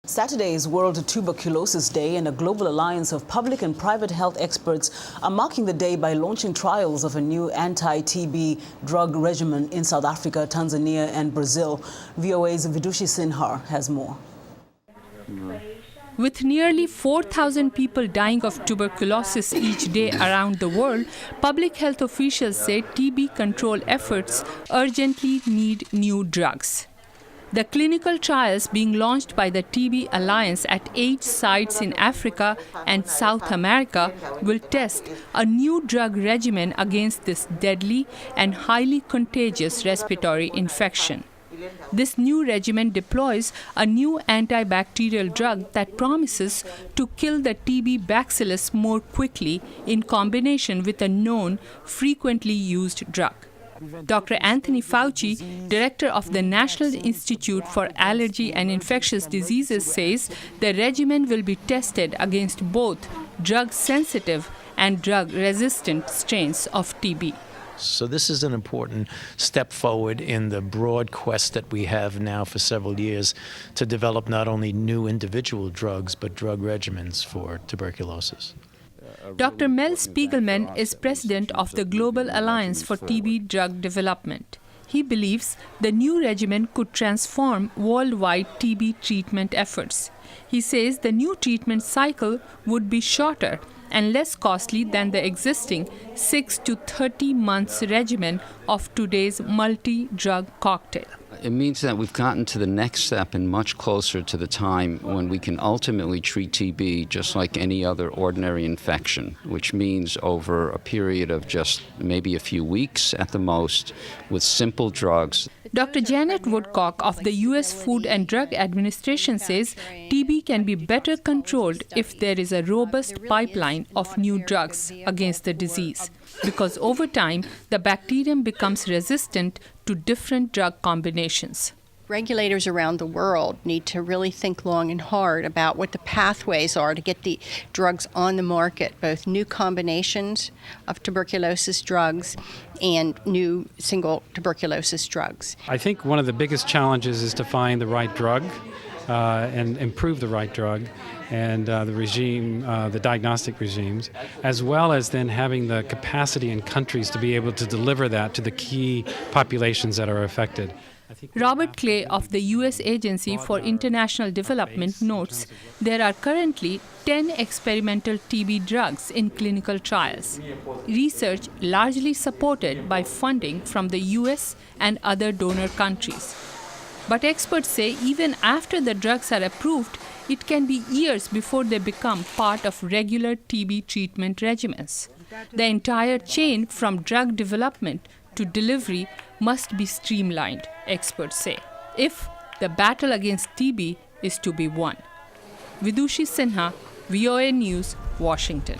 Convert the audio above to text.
Saturday is World Tuberculosis Day, and a global alliance of public and private health experts are marking the day by launching trials of a new anti-TB drug regimen in South Africa, Tanzania and Brazil. VOA's Vidushi Sinha has more. With nearly 4,000 people dying of tuberculosis each day around the world, public health officials say TB control efforts urgently need new drugs. The clinical trials being launched by the TB Alliance at 8 sites in Africa and South America will test a new drug regimen against this deadly and highly contagious respiratory infection. This new regimen deploys a new antibacterial drug that promises to kill the TB bacillus more quickly in combination with a known, frequently used drug. Dr. Anthony Fauci, director of the National Institute for Allergy and Infectious Diseases, says the regimen will be tested against both drug-sensitive and drug-resistant strains of TB. So this is an important step forward in the broad quest that we have now for several years to develop not only new individual drugs, but drug regimens for tuberculosis. Dr. Mel Spigelman is president of the Global Alliance for TB Drug Development. He believes the new regimen could transform worldwide TB treatment efforts. He says the new treatment cycle would be shorter and less costly than the existing 6 to 30 months regimen of today's multi-drug cocktail. It means that we've gotten to the next step and much closer to the time when we can ultimately treat TB just like any other ordinary infection, which means over a period of just maybe a few weeks at the most with simple drugs. Dr. Janet Woodcock of the U.S. Food and Drug Administration says TB can be better controlled if there is a robust pipeline of new drugs against the disease, because over time the bacterium becomes resistant to different drug combinations. Regulators around the world need to really think long and hard about what the pathways are to get the drugs on the market, both new combinations of tuberculosis drugs and new single tuberculosis drugs. I think one of the biggest challenges is to find the right drug and improve the right drug and the diagnostic regimes, as well as then having the capacity in countries to be able to deliver that to the key populations that are affected. Robert Clay of the U.S. Agency for International Development notes there are currently 10 experimental TB drugs in clinical trials, research largely supported by funding from the U.S. and other donor countries. But experts say even after the drugs are approved, it can be years before they become part of regular TB treatment regimens. The entire chain from drug development to delivery must be streamlined, experts say, if the battle against TB is to be won. Vidushi Sinha, VOA News, Washington.